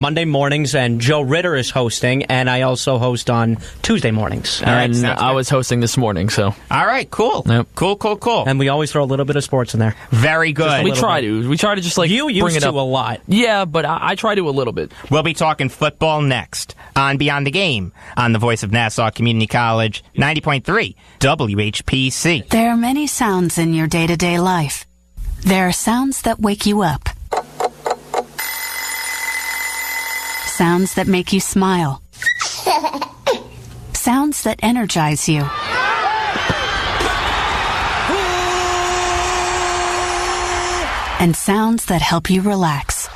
Monday mornings, and Joe Ritter is hosting, and I also host on Tuesday mornings. And I was hosting this morning, so. All right, cool. Yep. Cool. And we always throw a little bit of sports in there. Very good. We try to just like you bring used it to up a lot. Yeah, but I try to a little bit. We'll be talking football next on Beyond the Game on the Voice of Nassau Community College, 90.3 WHPC. There are many sounds in your day-to-day life. There are sounds that wake you up. Sounds that make you smile. Sounds that energize you. And sounds that help you relax.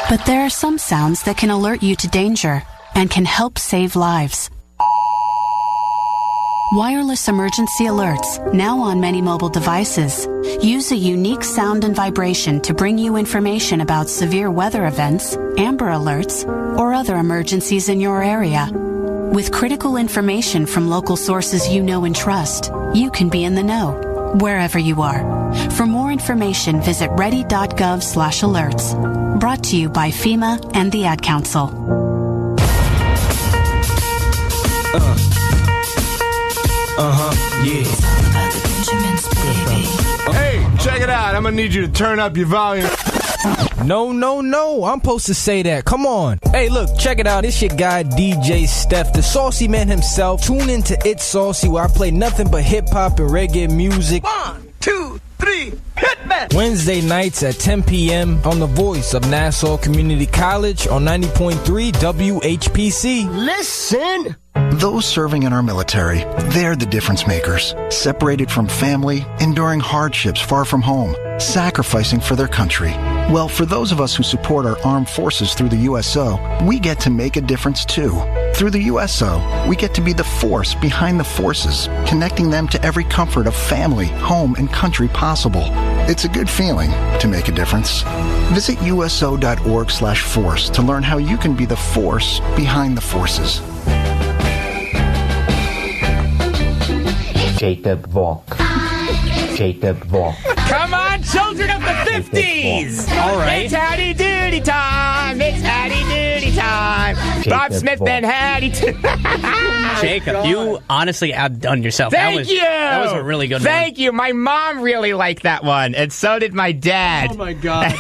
But there are some sounds that can alert you to danger and can help save lives. Wireless emergency alerts, now on many mobile devices, use a unique sound and vibration to bring you information about severe weather events, Amber Alerts, or other emergencies in your area. With critical information from local sources you know and trust, you can be in the know, wherever you are. For more information, visit ready.gov/alerts. Brought to you by FEMA and the Ad Council. Hey, check it out. I'm gonna need you to turn up your volume. No. I'm supposed to say that. Come on. Hey, look, check it out. It's your guy, DJ Steph, the saucy man himself. Tune into It's Saucy, where I play nothing but hip-hop and reggae music. 1, 2, 3, hit me! Wednesday nights at 10 p.m. on the Voice of Nassau Community College on 90.3 WHPC. Listen! Those serving in our military, they're the difference makers. Separated from family, enduring hardships far from home, sacrificing for their country. Well, for those of us who support our armed forces through the USO, we get to make a difference too. Through the USO, we get to be the force behind the forces, connecting them to every comfort of family, home, and country possible. It's a good feeling to make a difference. Visit uso.org/force to learn how you can be the force behind the forces. Jacob Volk. Come on, children of the 50s! All right. It's Hattie Doody time! Bob Smith and Hattie Jacob, you honestly outdone yourself. Thank you! That was a really good one. Thank you. My mom really liked that one, and so did my dad. Oh, my God.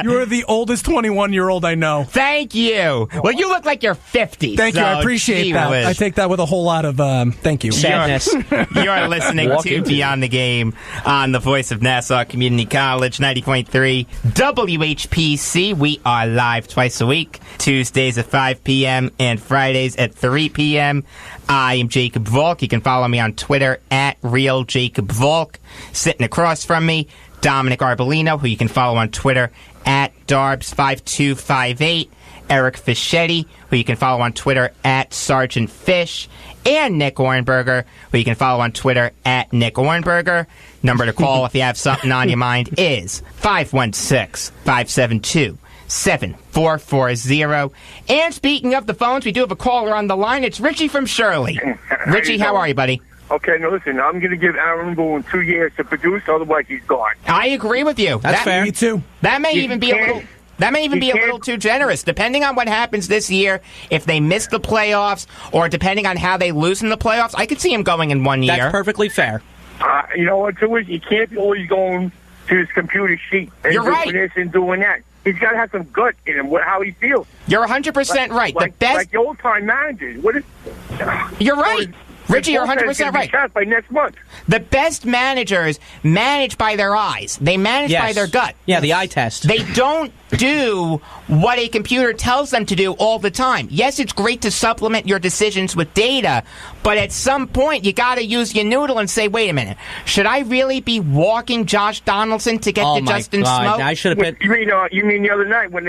You are the oldest 21-year-old I know. Thank you. Well, you look like you're 50. Thank you. I appreciate that. I take that with a whole lot of thank you. Sadness. You're listening to Beyond the Game on the Voice of Nassau Community College, 90.3 WHPC. We are live twice a week, Tuesdays at 5 p.m. and Fridays at 3 p.m. I am Jacob Volk. You can follow me on Twitter at RealJacobVolk. Sitting across from me, Dominick Arbolino, who you can follow on Twitter at Darbs5258. Eric Fischetti, who you can follow on Twitter at Sergeant Fish, and Nick Ornberger, who you can follow on Twitter at Nick Ornberger. Number to call if you have something on your mind is 516-572-7440. And speaking of the phones, we do have a caller on the line. It's Richie from Shirley. Richie, how are you, buddy? Okay, now listen, I'm going to give Aaron Boone 2 years to produce, otherwise he's gone. I agree with you. That's fair. Me too. That may even be a little... That may even be a little too generous, depending on what happens this year. If they miss the playoffs, or depending on how they lose in the playoffs, I could see him going in 1 year. That's perfectly fair. You know what, too, is you can't be always going to his computer sheet and You're right. doing this and doing that. He's got to have some gut in him, how he feels. You're 100% right. The best, like the old-time managers. You're right. Richie, you're 100% right. By next month. The best managers manage by their eyes. They manage by their gut. Yeah, the eye test. They don't do what a computer tells them to do all the time. Yes, it's great to supplement your decisions with data, but at some point you got to use your noodle and say, wait a minute, should I really be walking Josh Donaldson to get to Justin Smoke? I should have You mean the other night when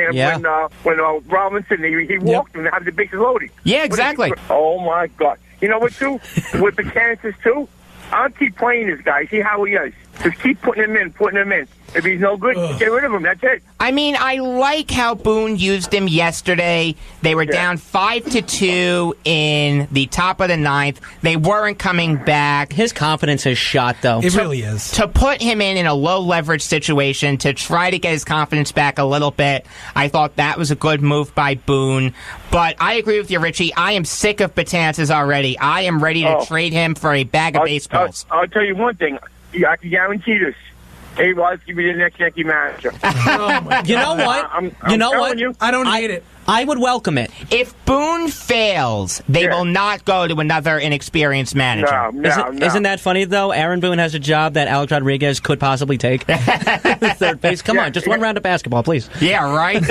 Robinson he walked and had the bases loaded? Yeah, exactly. Oh my God! You know what, too? With the Kansas too, I'll keep playing this guy. See how he is. Just keep putting him in. If he's no good, get rid of him. That's it. I mean, I like how Boone used him yesterday. They were down 5-2 in the top of the ninth. They weren't coming back. His confidence is shot, though. It really is. To put him in a low-leverage situation, to try to get his confidence back a little bit, I thought that was a good move by Boone. But I agree with you, Richie. I am sick of Betances already. I am ready to trade him for a bag of baseballs. I'll tell you one thing. I can guarantee this. A-Rod's going to be the next Yankee manager. You know what? I'm telling you. I don't hate it. I would welcome it. If Boone fails, they will not go to another inexperienced manager. No. Isn't that funny, though? Aaron Boone has a job that Alex Rodriguez could possibly take. Third base. Come on, just one round of basketball, please. Yeah, right? And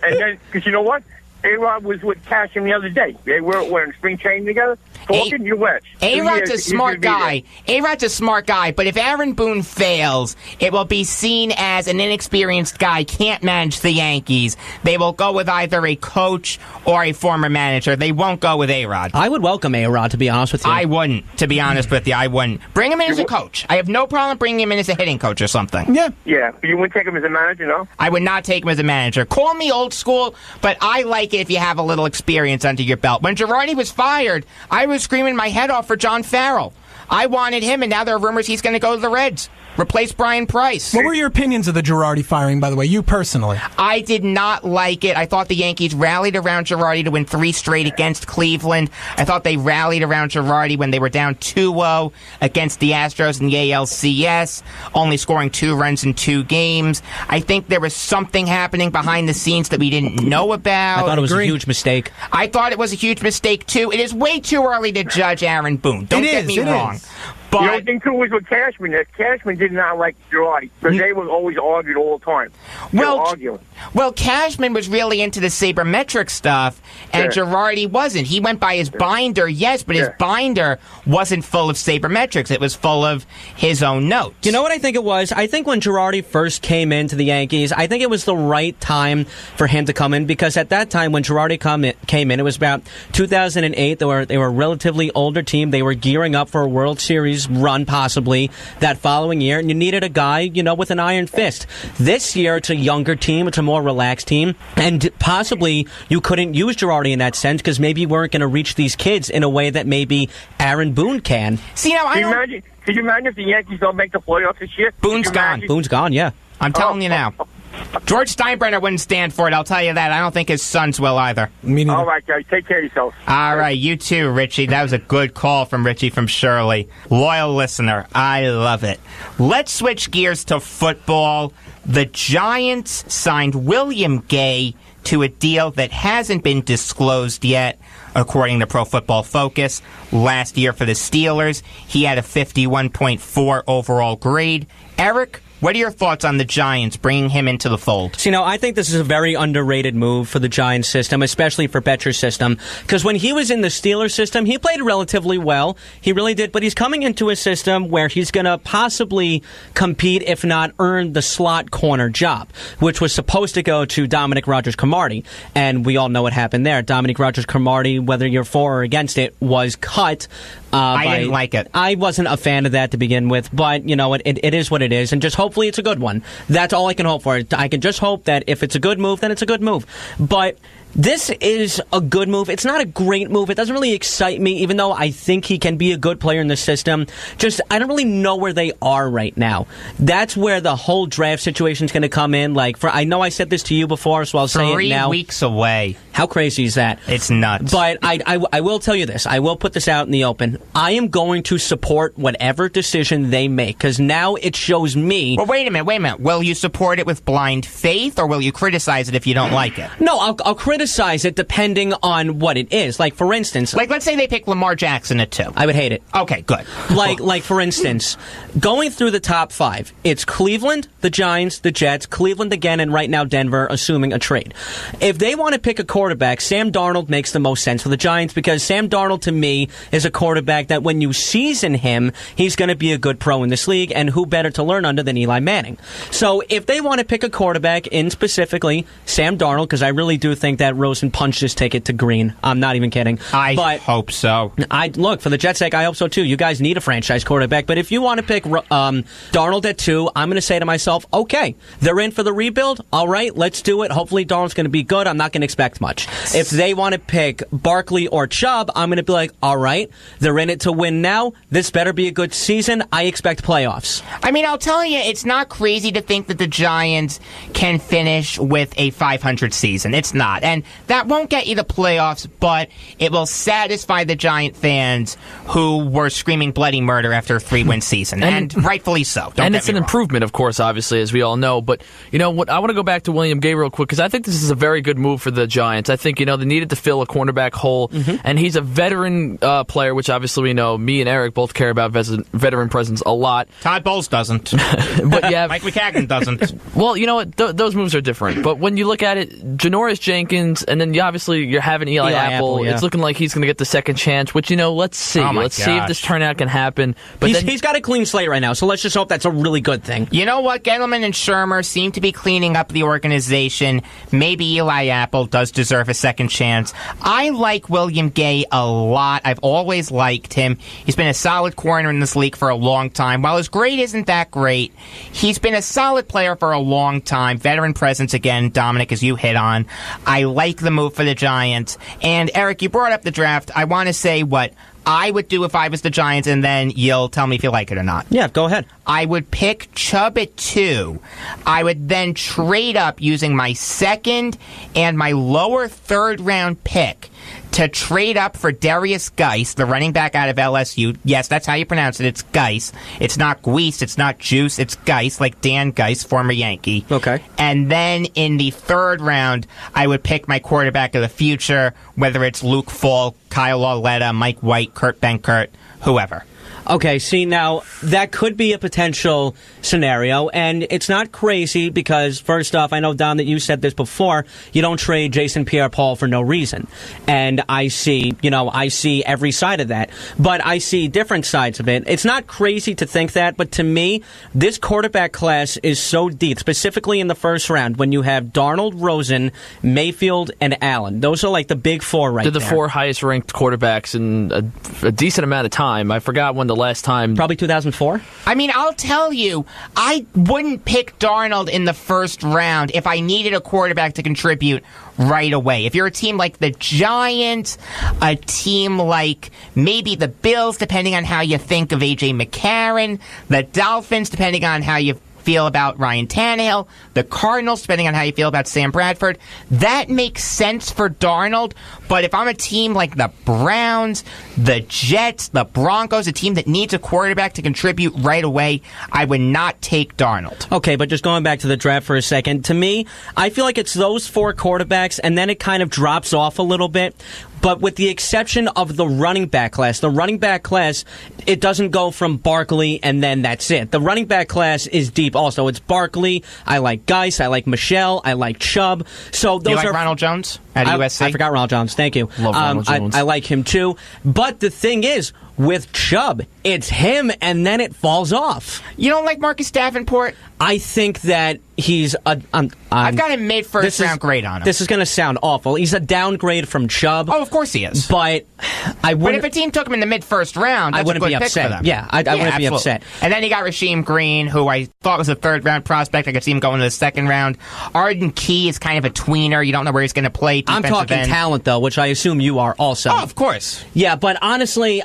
then, because you know what? A-Rod was with Cashman the other day. They were in spring training together. Talking, you went. A-Rod's a smart guy. A-Rod's a smart guy, but if Aaron Boone fails, it will be seen as an inexperienced guy can't manage the Yankees. They will go with either a coach or a former manager. They won't go with A-Rod. I would welcome A-Rod, to be honest with you. I wouldn't, to be honest with you. I wouldn't. Bring him in as a coach. I have no problem bringing him in as a hitting coach or something. Yeah, but you wouldn't take him as a manager, no? I would not take him as a manager. Call me old school, but I like it if you have a little experience under your belt. When Girardi was fired, I was screaming my head off for John Farrell. I wanted him, and now there are rumors he's going to go to the Reds. Replace Brian Price. What were your opinions of the Girardi firing, by the way, you personally? I did not like it. I thought the Yankees rallied around Girardi to win 3 straight against Cleveland. I thought they rallied around Girardi when they were down 2-0 against the Astros in the ALCS, only scoring 2 runs in 2 games. I think there was something happening behind the scenes that we didn't know about. I thought it was a huge mistake. I thought it was a huge mistake, too. It is way too early to judge Aaron Boone. Don't get me wrong. But the only thing, too, was with Cashman. That Cashman did not like Girardi, because they were always arguing all the time. Well, Cashman was really into the sabermetric stuff, and Girardi wasn't. He went by his binder, yes, but his binder wasn't full of sabermetrics. It was full of his own notes. You know what I think it was? I think when Girardi first came into the Yankees, I think it was the right time for him to come in, because at that time when Girardi came in, it was about 2008. They were a relatively older team. They were gearing up for a World Series run possibly that following year, and you needed a guy, with an iron fist. This year, it's a younger team. It's a more relaxed team, and possibly you couldn't use Girardi in that sense because maybe you weren't going to reach these kids in a way that maybe Aaron Boone can. See, now Could you imagine if the Yankees don't make the playoffs this year? Boone's gone. Boone's gone, yeah. I'm telling you now. George Steinbrenner wouldn't stand for it, I'll tell you that. I don't think his sons will either. All right, guys. Take care of yourself. All right, you too, Richie. That was a good call from Richie from Shirley. Loyal listener. I love it. Let's switch gears to football. The Giants signed William Gay to a deal that hasn't been disclosed yet, according to Pro Football Focus. Last year for the Steelers, he had a 51.4 overall grade. Eric, what are your thoughts on the Giants bringing him into the fold? So, I think this is a very underrated move for the Giants system, especially for Betcher's system, because when he was in the Steelers system, he played relatively well. He really did, but he's coming into a system where he's going to possibly compete, if not earn, the slot corner job, which was supposed to go to Dominick Rodgers-Cromartie, and we all know what happened there. Dominick Rodgers-Cromartie, whether you're for or against it, was cut. I didn't like it. I wasn't a fan of that to begin with, but, it is what it is, and just hopefully it's a good one. That's all I can hope for. I can just hope that if it's a good move, then it's a good move. But this is a good move. It's not a great move. It doesn't really excite me, even though I think he can be a good player in the system. Just, I don't really know where they are right now. That's where the whole draft situation is going to come in. I know I said this to you before, so I'll say it now. 3 weeks away. How crazy is that? It's nuts. But I will tell you this. I will put this out in the open. I am going to support whatever decision they make, because now it shows me... Well, wait a minute. Will you support it with blind faith, or will you criticize it if you don't like it? No, I'll criticize it depending on what it is. Like, for instance... let's say they pick Lamar Jackson at 2. I would hate it. Okay, good. Like for instance, going through the top 5, it's Cleveland, the Giants, the Jets, Cleveland again, and right now Denver, assuming a trade. If they want to pick a quarterback, Sam Darnold makes the most sense for the Giants, because Sam Darnold, to me, is a quarterback that when you season him, he's going to be a good pro in this league, and who better to learn under than Eli Manning? So if they want to pick a quarterback, in specifically Sam Darnold, because I really do think that Rosen punched his ticket to green. I'm not even kidding. I hope so. Look, for the Jets' sake, I hope so too. You guys need a franchise quarterback. But if you want to pick Darnold at 2, I'm going to say to myself, okay, they're in for the rebuild. All right, let's do it. Hopefully Darnold's going to be good. I'm not going to expect much. If they want to pick Barkley or Chubb, I'm going to be like, all right, they're in it to win now. This better be a good season. I expect playoffs. I mean, I'll tell you, it's not crazy to think that the Giants can finish with a 500 season. It's not. And that won't get you the playoffs, but it will satisfy the Giant fans who were screaming bloody murder after a 3-win season. And rightfully so. And it's an improvement, of course, obviously, as we all know. But, you know what? I want to go back to William Gay real quick, because I think this is a very good move for the Giants. I think, they needed to fill a cornerback hole, and he's a veteran player, which obviously we know. Me and Eric both care about veteran presence a lot. Todd Bowles doesn't. But yeah, Mike McCagnon doesn't. Well, you know what? Those moves are different. But when you look at it, Janoris Jenkins, and then you're having Eli Apple. Yeah. It's looking like he's going to get the second chance, which, let's see. Let's see if this turnout can happen. But he's got a clean slate right now, so let's just hope that's a really good thing. You know what? Gettleman and Shermer seem to be cleaning up the organization. Maybe Eli Apple does deserve a second chance. I like William Gay a lot. I've always liked him. He's been a solid corner in this league for a long time. While his grade isn't that great, he's been a solid player for a long time. Veteran presence again, Dominic, as you hit on. I like the move for the Giants. And Eric, you brought up the draft. I want to say what I would do if I was the Giants, and then you'll tell me if you like it or not. Yeah, go ahead. I would pick Chubb at 2. I would then trade up using my second and my lower third-round pick to trade up for Darius Geis, the running back out of LSU. Yes, that's how you pronounce it. It's Geis. It's not Geis. It's not Juice. It's Geis, like Dan Geis, former Yankee. Okay. And then in the third round, I would pick my quarterback of the future, whether it's Luke Falk, Kyle Lauletta, Mike White, Kurt Benkert, whoever. Okay, see, now, that could be a potential scenario, and it's not crazy because, first off, I know, Don, that you said this before, you don't trade Jason Pierre-Paul for no reason. And I see every side of that. But I see different sides of it. It's not crazy to think that, but to me, this quarterback class is so deep, specifically in the first round, when you have Darnold, Rosen, Mayfield, and Allen. Those are like the big four right there. They're the 4 highest-ranked quarterbacks in a decent amount of time. I forgot when the last time. Probably 2004? I mean, I'll tell you, I wouldn't pick Darnold in the first round if I needed a quarterback to contribute right away. If you're a team like the Giants, a team like maybe the Bills, depending on how you think of A.J. McCarron, the Dolphins, depending on how you feel about Ryan Tannehill, the Cardinals, depending on how you feel about Sam Bradford, that makes sense for Darnold. But if I'm a team like the Browns, the Jets, the Broncos, a team that needs a quarterback to contribute right away, I would not take Darnold. Okay, but just going back to the draft for a second, to me, I feel like it's those 4 quarterbacks, and then it kind of drops off a little bit. But with the exception of the running back class, it doesn't go from Barkley and then that's it. The running back class is deep also. It's Barkley, I like Geis, I like Michelle, I like Chubb. So those you like Ronald Jones at USC? I forgot Ronald Jones, thank you. Love Ronald Jones. I like him too. But the thing is, with Chubb, it's him and then it falls off. You don't like Marcus Davenport? I think that he's I've got a mid-first round grade on him. This is going to sound awful. He's a downgrade from Chubb. Oh, of course he is. But But if a team took him in the mid-first round, that's I wouldn't a good be pick for upset. them. Yeah, I wouldn't absolutely. be upset. And then you got Rasheem Green, who I thought was a third-round prospect. I could see him going to the second round. Arden Key is kind of a tweener. You don't know where he's going to play. I'm talking talent, though, which I assume you are also. Oh, of course. Yeah, but honestly,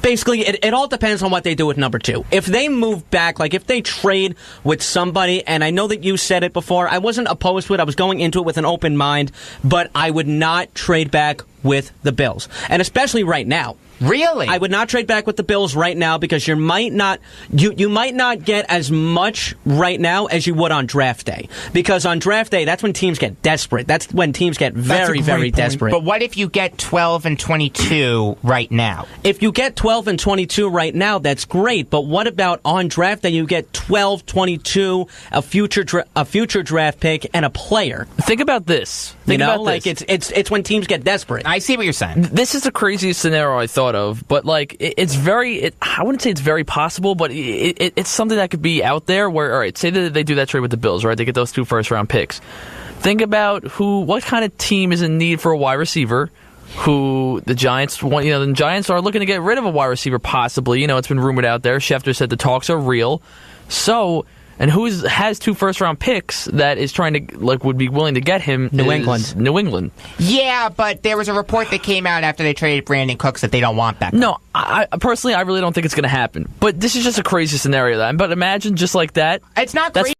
basically, it all depends on what they do with number 2. If they move back, like if they trade with somebody, and I know that you said it before, I wasn't opposed to it. I was going into it with an open mind, but I would not trade back with the Bills. And especially right now. Really? I would not trade back with the Bills right now because you might not get as much right now as you would on draft day. Because on draft day, that's when teams get desperate. That's when teams get very, very desperate. But what if you get 12 and 22 right now? If you get 12 and 22 right now, that's great. But what about on draft day? You get 12, 22, a future draft pick, and a player. Think about this. It's when teams get desperate. I see what you're saying. This is the craziest scenario I thought of, but like I wouldn't say it's very possible, but it's something that could be out there where, all right, say that they do that trade with the Bills, right? They get those 2 first-round picks. Think about what kind of team is in need for a wide receiver. Who the Giants want? The Giants are looking to get rid of a wide receiver, possibly. It's been rumored out there. Schefter said the talks are real. So, and who has 2 first-round picks that is trying to would be willing to get him? New England. New England. Yeah, but there was a report that came out after they traded Brandon Cooks that they don't want that. No, I personally, I really don't think it's going to happen. But this is just a crazy scenario. But imagine just like that. It's not crazy.